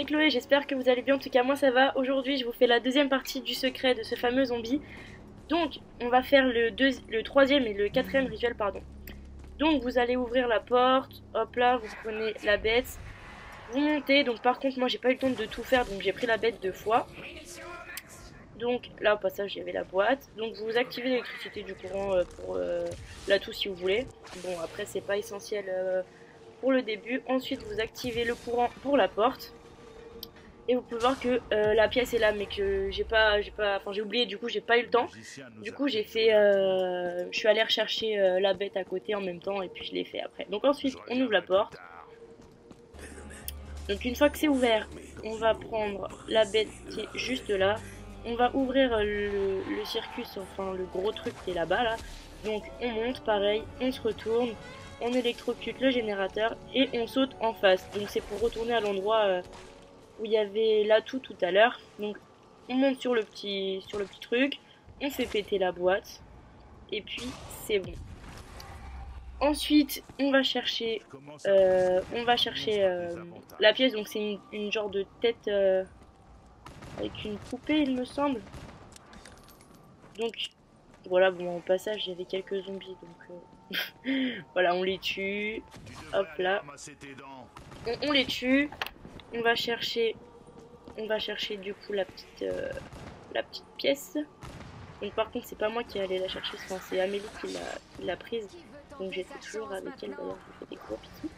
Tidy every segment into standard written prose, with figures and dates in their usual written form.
Chloé, j'espère que vous allez bien, en tout cas moi ça va. Aujourd'hui je vous fais la deuxième partie du secret de ce fameux zombie. Donc on va faire le troisième et le quatrième rituel, pardon. Donc vous allez ouvrir la porte, hop là, vous prenez la bête, vous montez. Donc par contre moi j'ai pas eu le temps de tout faire, donc j'ai pris la bête 2 fois. Donc là au passage il y avait la boîte. Donc vous activez l'électricité du courant pour l'atout si vous voulez. Bon après c'est pas essentiel pour le début. Ensuite vous activez le courant pour la porte. Et vous pouvez voir que la pièce est là, mais que j'ai oublié, du coup j'ai pas eu le temps. Du coup j'ai fait, je suis allée rechercher la bête à côté en même temps et puis je l'ai fait après. Donc ensuite on ouvre la porte. Donc une fois que c'est ouvert, on va prendre la bête qui est juste là. On va ouvrir le circuit, enfin le gros truc qui est là-bas là. Donc on monte, pareil, on se retourne, on électrocute le générateur et on saute en face. Donc c'est pour retourner à l'endroit où il y avait l'atout tout à l'heure. Donc on monte sur le petit truc, on fait péter la boîte et puis c'est bon. Ensuite on va chercher la pièce. Donc c'est une genre de tête avec une poupée il me semble. Donc voilà, bon au passage il y avait quelques zombies donc voilà, on les tue, hop là, on les tue. On va chercher du coup la petite pièce. Donc par contre c'est pas moi qui allais la chercher, c'est Amélie qui l'a prise. Donc j'étais toujours avec elle, d'ailleurs je vous fais des gros bisous.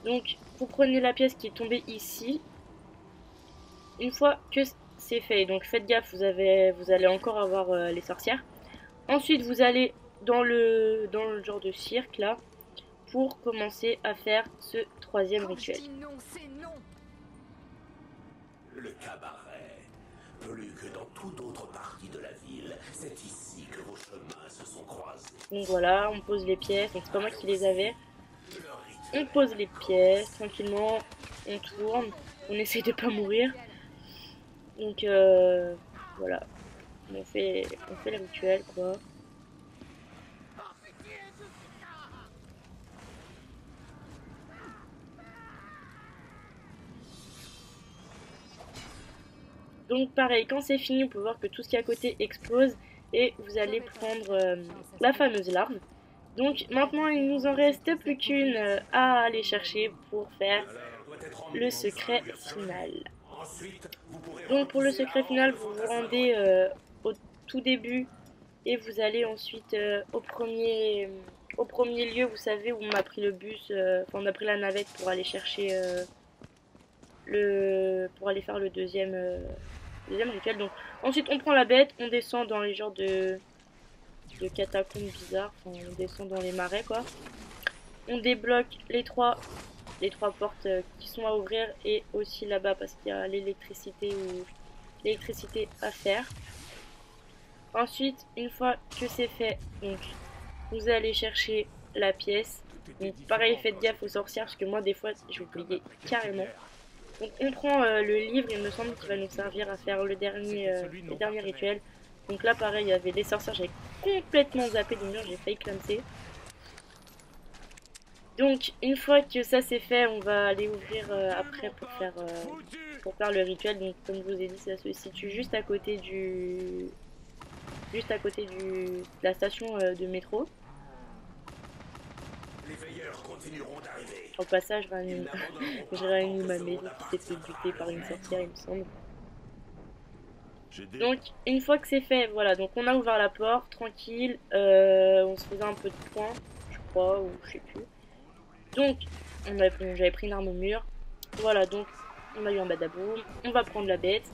Donc vous prenez la pièce qui est tombée ici. Une fois que c'est fait, donc faites gaffe, vous allez encore avoir les sorcières. Ensuite vous allez dans le genre de cirque là pour commencer à faire ce troisième rituel. Le cabaret. Plus que dans toute autre partie de la ville, c'est ici que vos chemins se sont croisés. Donc voilà, on pose les pièces, donc c'est pas moi qui les avais. On pose les pièces tranquillement, on tourne, on essaie de pas mourir. Donc voilà, on fait le rituel quoi. Donc pareil, quand c'est fini, on peut voir que tout ce qui est à côté explose et vous allez prendre la fameuse larve. Donc maintenant il nous en reste plus qu'une à aller chercher pour faire le secret final. Donc pour le secret final, vous vous rendez au tout début et vous allez ensuite au premier lieu, vous savez, où on a pris le bus, enfin on a pris la navette pour aller chercher pour aller faire le deuxième rituel. Donc ensuite on prend la bête, on descend dans les genres de catacombes bizarres, enfin on descend dans les marais quoi. On débloque les trois portes qui sont à ouvrir et aussi là-bas parce qu'il y a l'électricité à faire. Ensuite, une fois que c'est fait, donc vous allez chercher la pièce. Donc pareil, faites gaffe aux sorcières parce que moi des fois j'oubliais carrément. Donc on prend le livre, il me semble qu'il va nous servir à faire le dernier rituel. Donc là pareil, il y avait des sorcières, j'avais complètement zappé du mur, j'ai failli clamser. Donc une fois que ça c'est fait, on va aller ouvrir après pour faire le rituel. Donc comme je vous ai dit, ça se situe juste à côté de la station de métro. Les veilleurs continueront d'arriver. Au passage, je réanime Amélie qui s'est fait buter par une sorcière, il me semble. Donc une fois que c'est fait, voilà, donc on a ouvert la porte, tranquille, on se faisait un peu de points, je crois, ou je sais plus. Donc j'avais pris une arme au mur, voilà, donc on a eu un badaboum, on va prendre la bête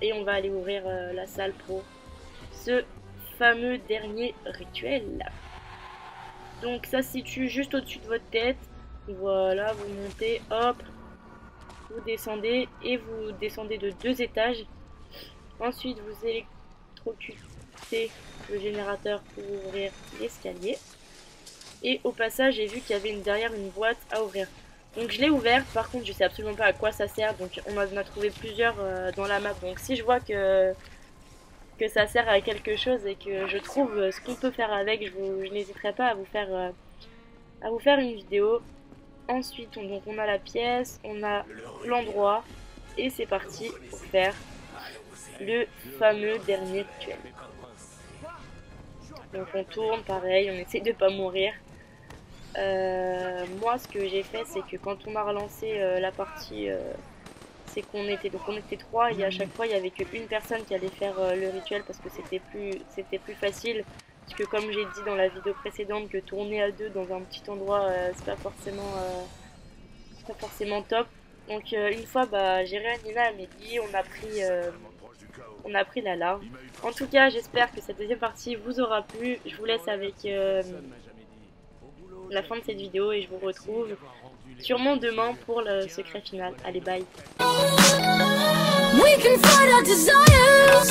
et on va aller ouvrir la salle pour ce fameux dernier rituel. Donc ça se situe juste au-dessus de votre tête, voilà, vous montez, hop, vous descendez et vous descendez de 2 étages. Ensuite, vous électrocutez le générateur pour ouvrir l'escalier. Et au passage, j'ai vu qu'il y avait derrière une boîte à ouvrir. Donc je l'ai ouverte, par contre je sais absolument pas à quoi ça sert. Donc on en a trouvé plusieurs dans la map. Donc si je vois que ça sert à quelque chose et que je trouve ce qu'on peut faire avec, je n'hésiterai pas à vous faire une vidéo. Ensuite, donc on a la pièce, on a l'endroit. Et c'est parti pour faire le fameux dernier rituel. Donc on tourne, pareil, on essaie de pas mourir. Moi ce que j'ai fait, c'est que quand on a relancé la partie, c'est qu'on était, donc on était 3 et à chaque fois il y avait qu'une personne qui allait faire le rituel parce que c'était plus facile. Parce que comme j'ai dit dans la vidéo précédente, que tourner à 2 dans un petit endroit, c'est pas forcément top. Donc une fois, bah, j'ai réanimé Amélie, on a pris la larve. En tout cas, j'espère que cette deuxième partie vous aura plu. Je vous laisse avec la fin de cette vidéo et je vous retrouve sûrement demain pour le secret final. Allez, bye. We can fight our desires.